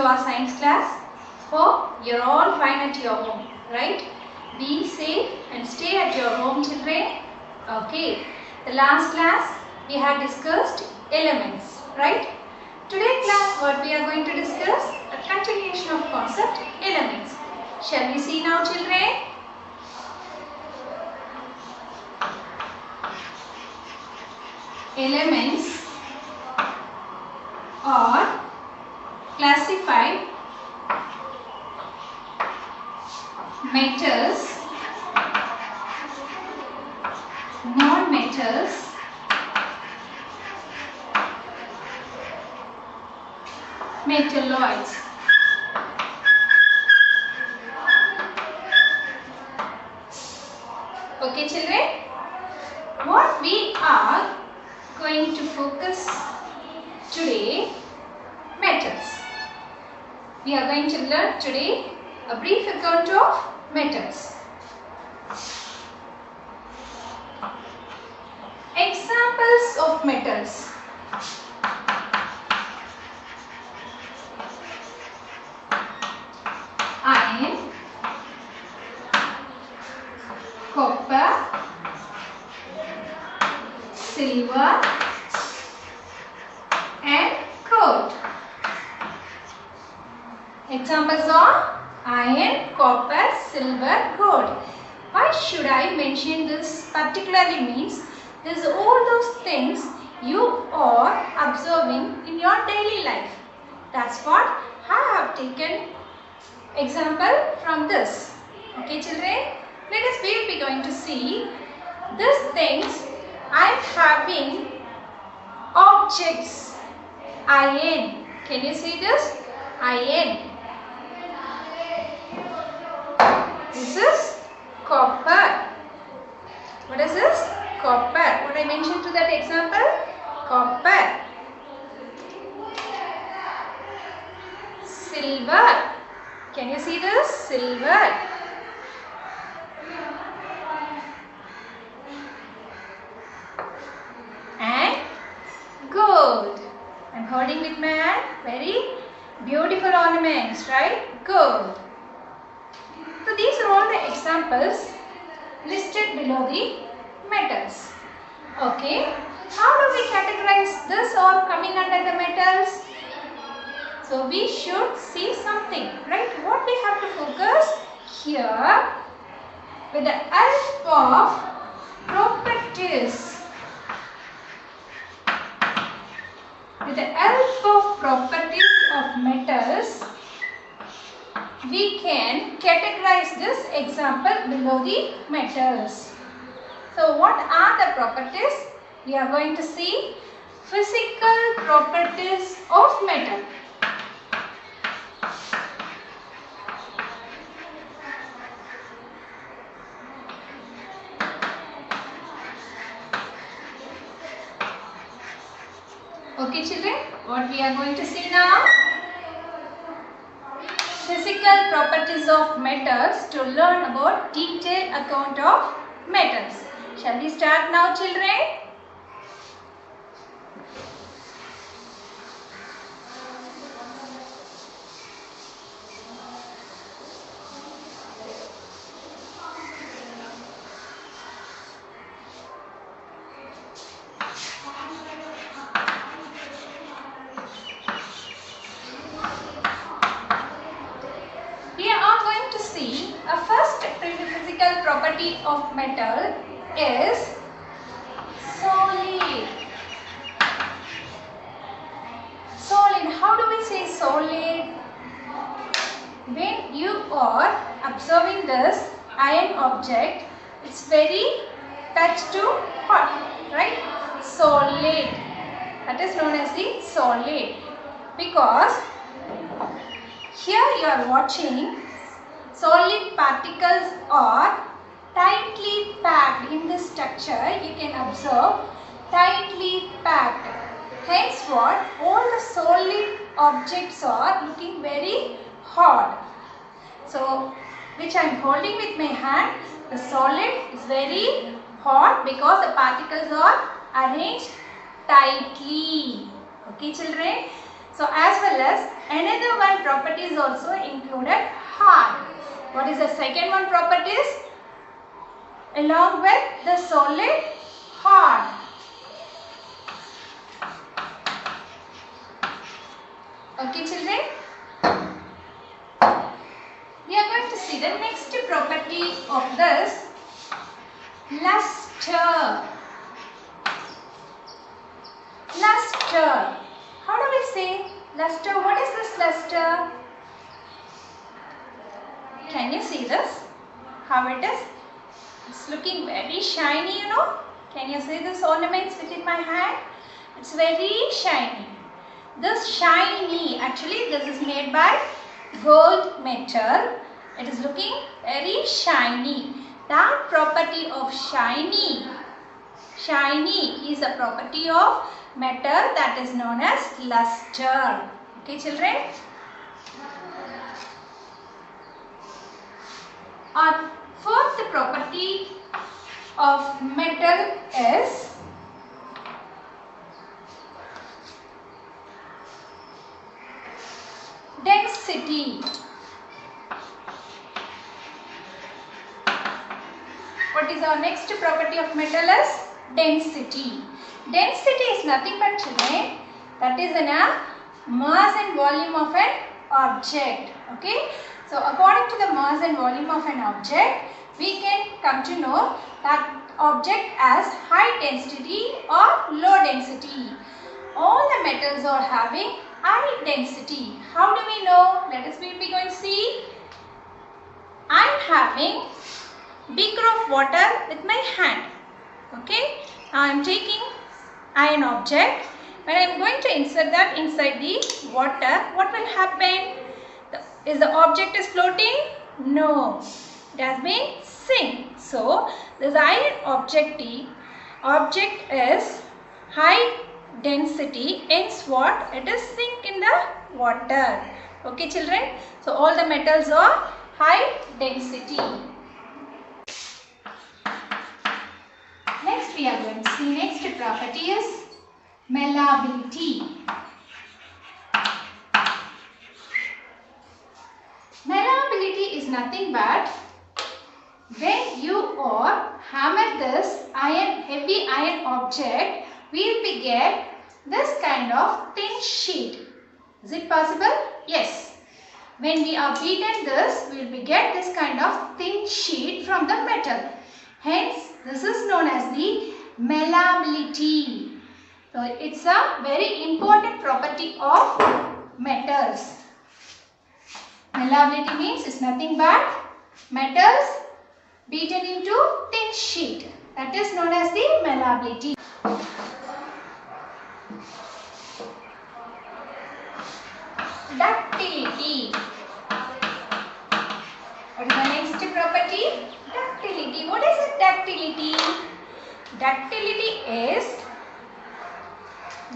to our science class. Hope you're all fine at your home, right? Be safe and stay at your home, children. Okay, the last class we had discussed elements, right? Today class what we are going to discuss? A continuation of concept elements. Shall we see now, children? Elements are classified metals, non-metals, metalloids. Okay, children, what we are going to focus today, metals. We are going to learn today a brief account of metals. Examples of metals. Iron, copper, silver and gold. Examples are iron, copper, silver, gold. Why should I mention this particularly means this all those things you are observing in your daily life. That's what I have taken example from this. Okay, children, we will be going to see these things. I am having objects. Iron. Can you see this? Iron. This is copper. What is this? Copper. What I mentioned to that example? Copper. Silver. Can you see this? Silver. And gold. I'm holding with my hand very beautiful ornaments, right? Gold. So these are all the examples listed below the metals. Okay. How do we categorize this or coming under the metals? So we should see something, right? What we have to focus here with the help of properties. With the help of properties of metals, we can categorize this example below the metals. So what are the properties? We are going to see physical properties of metal. Okay, children, what we are going to see now? Physical properties of metals to learn about detailed account of metals. Shall we start now, children? Physical property of metal is solid. Solid. How do we say solid? When you are observing this iron object, it's very touch to hot, right? Solid. That is known as the solid. Because here you are watching solid particles are tightly packed in this structure. You can observe tightly packed. Hence what? All the solid objects are looking very hard. So which I am holding with my hand, the solid is very hot because the particles are arranged tightly. Okay, children. So as well as another one property is also included, hard. What is the second one properties? Along with the solid, hard. Okay children? We are going to see the next property of this, luster. Luster. How do we say luster? What is this luster? Can you see this? How it is? It's looking very shiny, you know. Can you see this ornaments within my hand? It's very shiny. This shiny, actually this is made by gold metal. It is looking very shiny. That property of shiny is a property of metal that is known as luster. Okay children? Our fourth property of metal is density. What is our next property of metal is density. Density is nothing but children, that is in a mass and volume of an object. Okay. So according to the mass and volume of an object, we can come to know that object as high density or low density. All the metals are having high density. How do we know? Let us be going to see. I am having beaker of water with my hand. Okay. Now I am taking an object. When I am going to insert that inside the water, what will happen? Is the object is floating? No. It has been sink. So this iron object is high density, hence what? It is sink in the water. Okay children? So all the metals are high density. Next we are going to see next property is malleability. Malleability is nothing but when you or hammer this heavy iron object, we will get this kind of thin sheet. Is it possible? Yes. When we are beaten this, we will get this kind of thin sheet from the metal. Hence, this is known as the malleability. So, it's a very important property of metals. Malleability means it's nothing but metals beaten into thin sheet. That is known as the malleability. Ductility. What is the next property? Ductility. What is it, ductility? Ductility is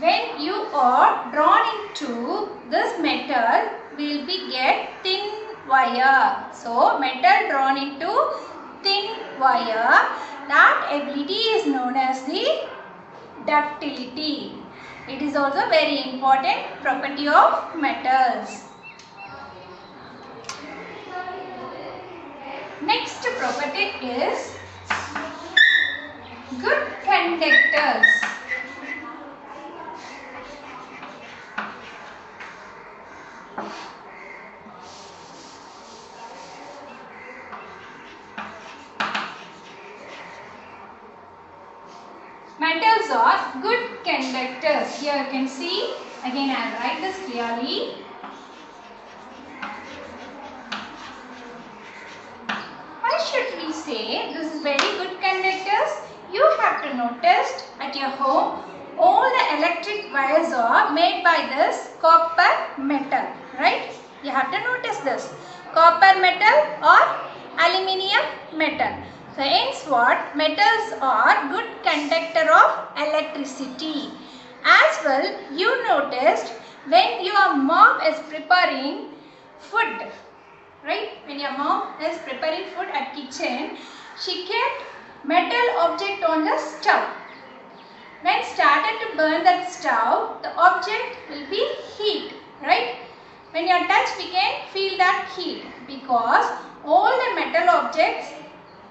when you are drawn into this metal, will be get thin wire. So metal drawn into thin wire, that ability is known as the ductility. It is also very important property of metals. Next property is good conductors. Metals are good conductors. Here you can see, again I will write this clearly. Why should we say this is very good conductors? You have to notice at your home, all the electric wires are made by this copper metal, right? You have to notice this. Copper metal or aluminium metal. So hence what? Metals are good conductor of electricity. As well, you noticed when your mom is preparing food, right? When your mom is preparing food at kitchen, she kept metal object on the stove. when started to burn that stove, the object will be heat, right? When you touch, we can feel that heat because all the metal objects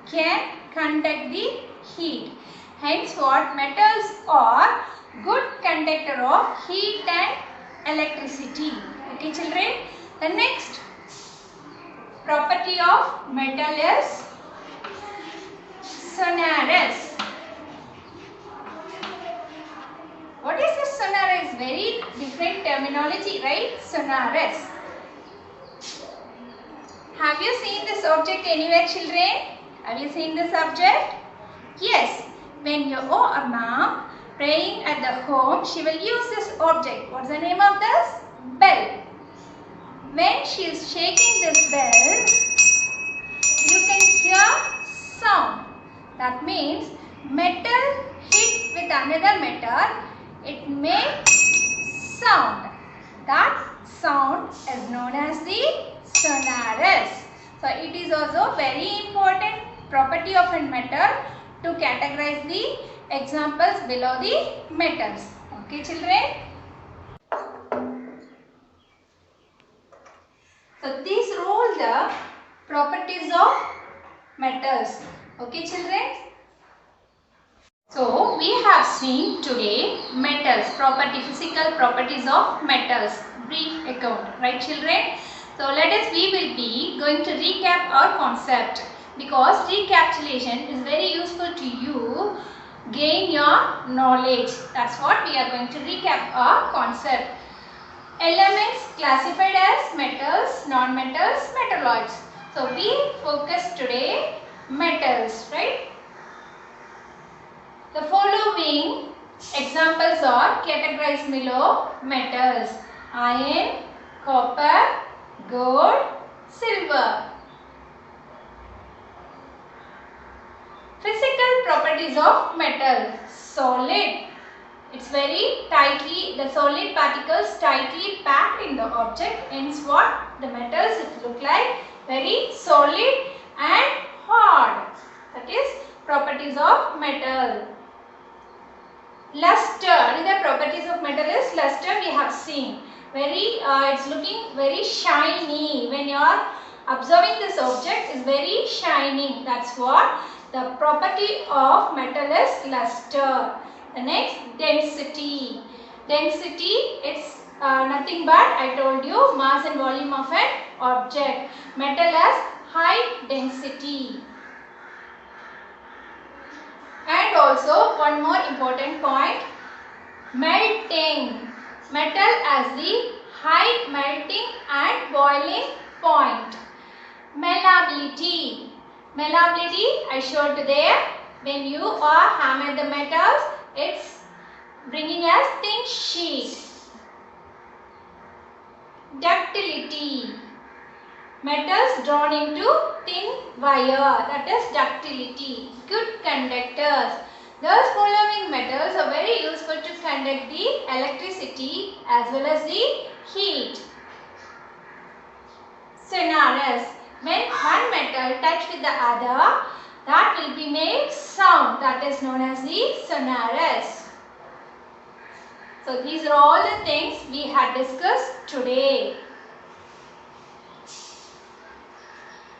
can conduct the heat. Hence what, metals are good conductor of heat and electricity. Okay children. The next property of metal is sonorous. What is this sonorous? Very different terminology, right? Sonorous. Have you seen this object anywhere, children? Have you seen this object? Yes. When your mom praying at the home, she will use this object. What's the name of this? Bell. When she is shaking this bell, you can hear sound. That means metal hit with another metal, it makes sound. That sound is known as the sonorous. So it is also very important property of a metal to categorize the examples below the metals. Okay children. So these are all the properties of metals. Okay children. So we have seen today metals, physical properties of metals, brief account, right children? So we will be going to recap our concept because recapitulation is very useful to you, gain your knowledge. That's what we are going to recap our concept. Elements classified as metals, non-metals, metalloids. So we focus today metals, right? The following examples are categorized below metals: iron, copper, gold, silver. Physical properties of metal: solid. It's very tightly, the solid particles tightly packed in the object. Hence what? The metals it look like very solid and hard. That is properties of metal. Luster. Another properties of metal is luster. We have seen it's looking very shiny. When you are observing this object, is very shining. That's what the property of metal is, luster. The next, density. Density, it's nothing but, I told you, mass and volume of an object. Metal has high density. And also one more important point, melting. Metal has the high melting and boiling point. Malleability. Malleability I showed there. When you hammer the metals, it's bringing as thin sheet. Ductility. Metals drawn into thin wire, that is ductility. Good conductors. Those following metals are very useful to conduct the electricity as well as the heat. Sonorous. When one metal touch with the other, that will be make sound, that is known as the sonorous. So these are all the things we had discussed today.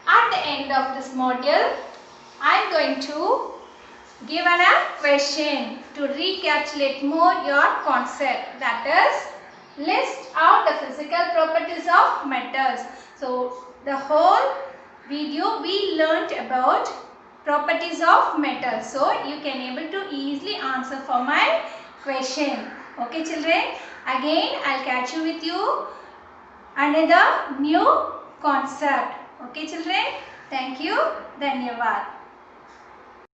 At the end of this module, I am going to give a question to recapitulate more your concept. That is, list out the physical properties of metals. So the whole video we learnt about properties of metals. So you can able to easily answer for my question. Okay children, again I'll catch you with you another new concept. Okay children, thank you. Dhanyavad.